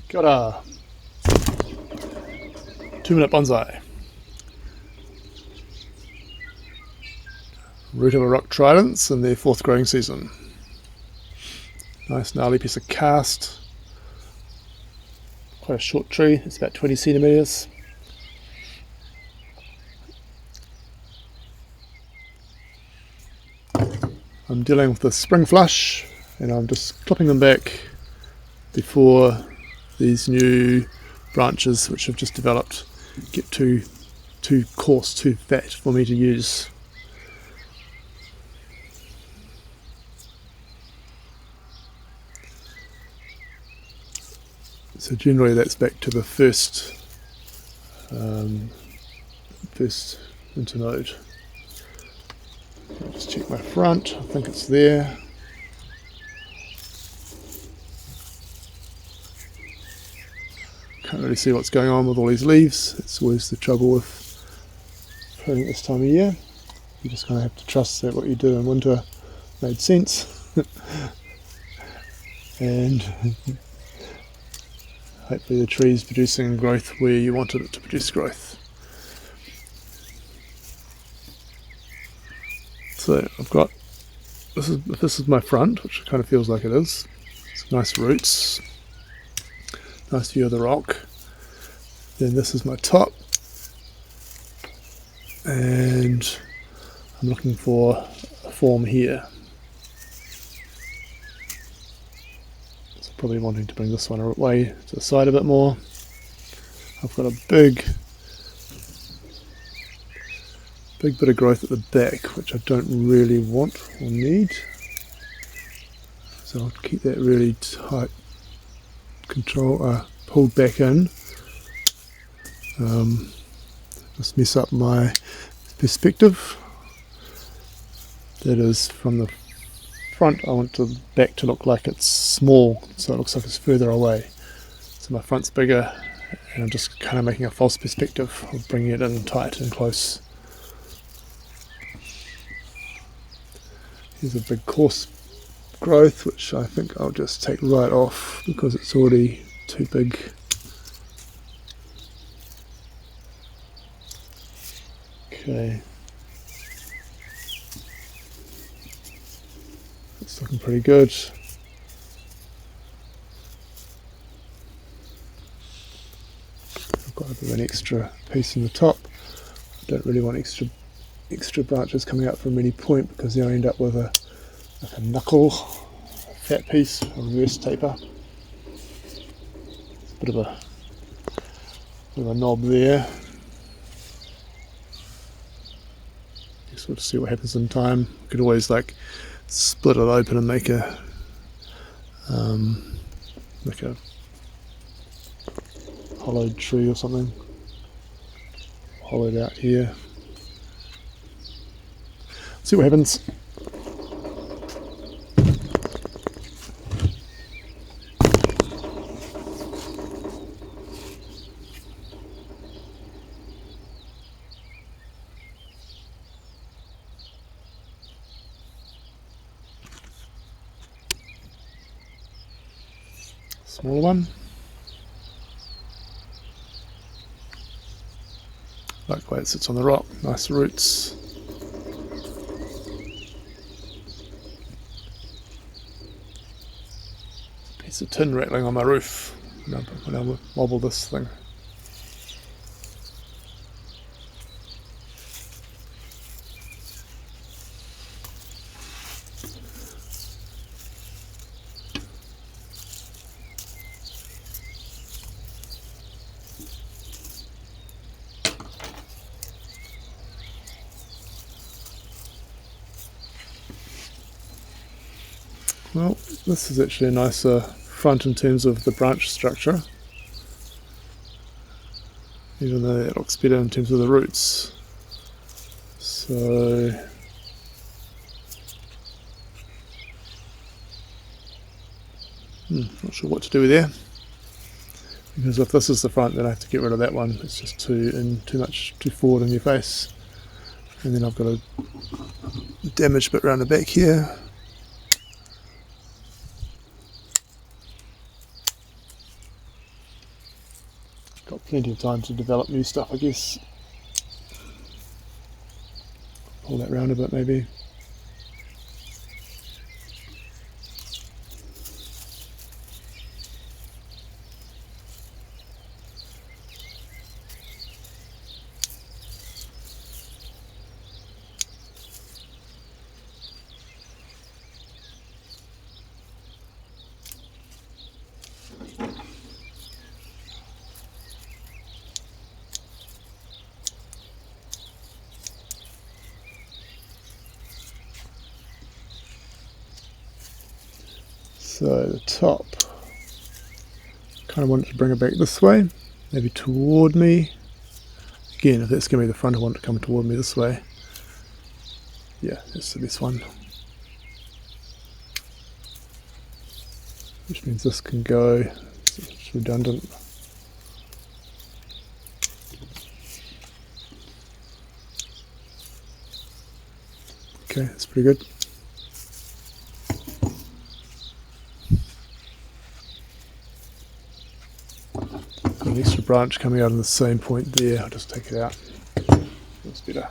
Kia ora. 2-minute bonsai. Root of a rock tridents in their 4th growing season. Nice gnarly piece of cast. Quite a short tree, it's about 20 centimetres. I'm dealing with the spring flush and I'm just clipping them back before these new branches which have just developed get too coarse, too fat for me to use. So generally that's back to the first internode. I'll just check my front, I think it's there. Can't really see what's going on with all these leaves. It's always the trouble with pruning this time of year. You just kind of have to trust that what you do in winter made sense. And hopefully the tree's producing growth where you wanted it to produce growth. So I've got, this is my front, which kind of feels like it is. It's nice roots, nice view of the rock. Then this is my top, and I'm looking for a form here. So probably wanting to bring this one away to the side a bit more. I've got a big bit of growth at the back, which I don't really want or need. So I'll keep that really tight, pulled back in. Just mess up my perspective. That is, from the front I want the back to look like it's small, so it looks like it's further away. So my front's bigger and I'm just kind of making a false perspective of bringing it in tight and close. Here's a big coarse growth which I think I'll just take right off because it's already too big. Okay, it's looking pretty good. I've got a bit of an extra piece in the top. I don't really want extra branches coming out from any point because then I end up with like a knuckle, a fat piece, a reverse taper. It's a bit of a knob there. You sort of see what happens in time. You could always like split it open and make a hollowed tree or something. Hollowed out here. See what happens. Smaller one. Like the way it sits on the rock, nice roots. Piece of tin rattling on my roof when I wobble this thing. Well, this is actually a nicer front in terms of the branch structure, even though it looks better in terms of the roots. So not sure what to do there, because if this is the front then I have to get rid of that one. It's just too forward in your face. And then I've got a damaged bit around the back here. plenty of time to develop new stuff, I guess. Pull that round a bit maybe. So the top, kind of want to bring it back this way, maybe toward me. Again, if that's going to be the front, I want it to come toward me this way. Yeah, that's the best one. Which means this can go, it's redundant. Okay, that's pretty good. Got an extra branch coming out on the same point there. I'll just take it out. That's better.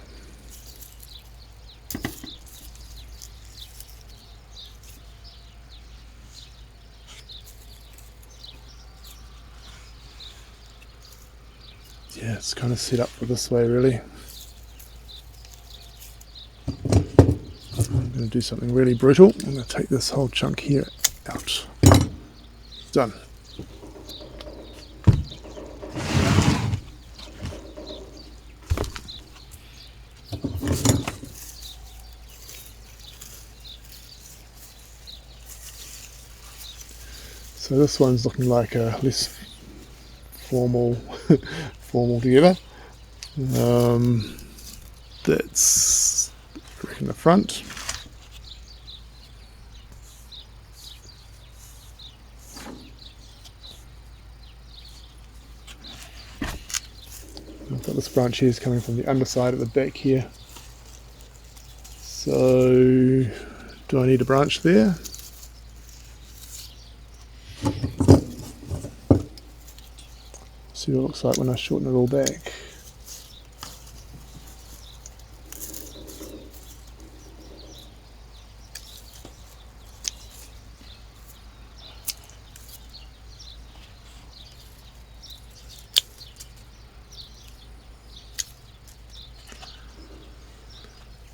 Yeah, it's kind of set up for this way really. I'm going to do something really brutal. I'm going to take this whole chunk here out. Done. So this one's looking like a less formal together. That's, I reckon, the front. I've got this branch here is coming from the underside at the back here. So, do I need a branch there? See what it looks like when I shorten it all back.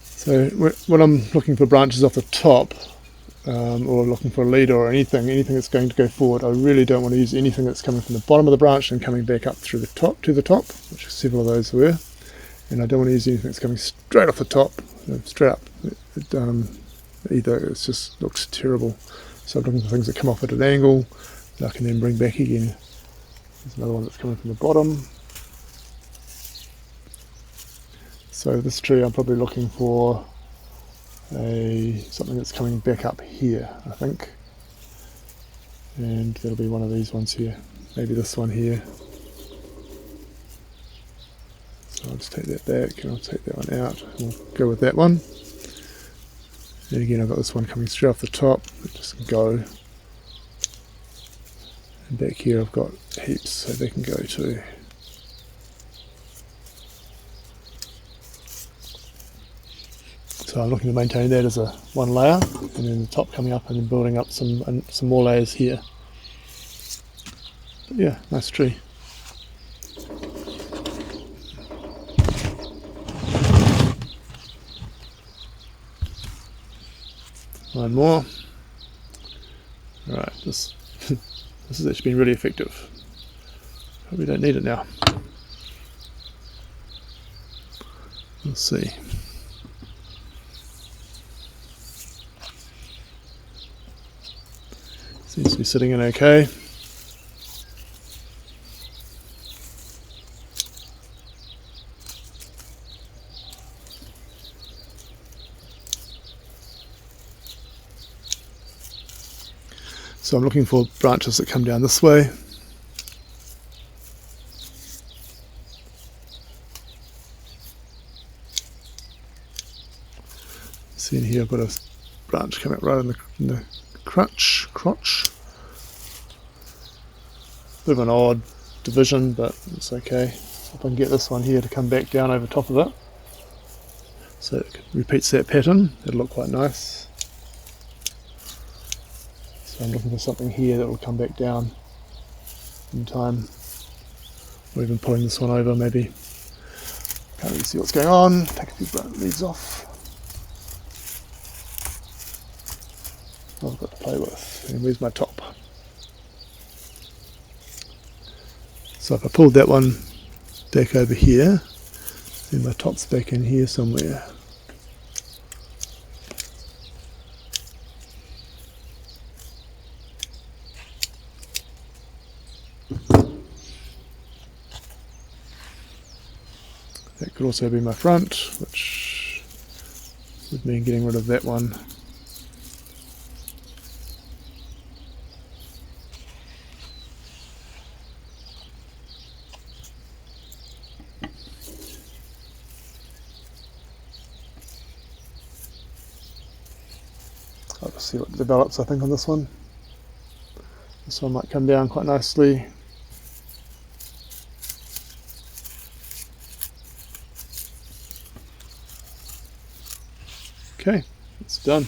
So when I'm looking for branches off the top, or looking for a leader or anything that's going to go forward, I really don't want to use anything that's coming from the bottom of the branch and coming back up through the top to the top, which several of those were. And I don't want to use anything that's coming straight off the top, straight up. Either it just looks terrible. So I'm looking for things that come off at an angle that I can then bring back again. There's another one that's coming from the bottom. So this tree I'm probably looking for something that's coming back up here, I think. And that'll be one of these ones here. Maybe this one here. So I'll just take that back and I'll take that one out. And we'll go with that one. And again I've got this one coming straight off the top. It just can go. And back here I've got heaps so they can go too. So I'm looking to maintain that as a one layer, and then the top coming up and then building up some more layers here. But yeah, nice tree. One more. Alright, this has actually been really effective. Probably don't need it now. Let's see. Seems to be sitting in okay. So I'm looking for branches that come down this way. See in here I've got a branch coming up right in the crotch. Bit of an odd division, but it's okay. If I can get this one here to come back down over top of it, so it repeats that pattern, it'll look quite nice. So I'm looking for something here that will come back down in time, or even pulling this one over maybe. Can't really see what's going on. Take a few leaves off. I've got to play with. And where's my top? So if I pulled that one back over here, then my top's back in here somewhere. That could also be my front, which would mean getting rid of that one. I'll just see what develops, I think, on this one. This one might come down quite nicely. Okay, it's done.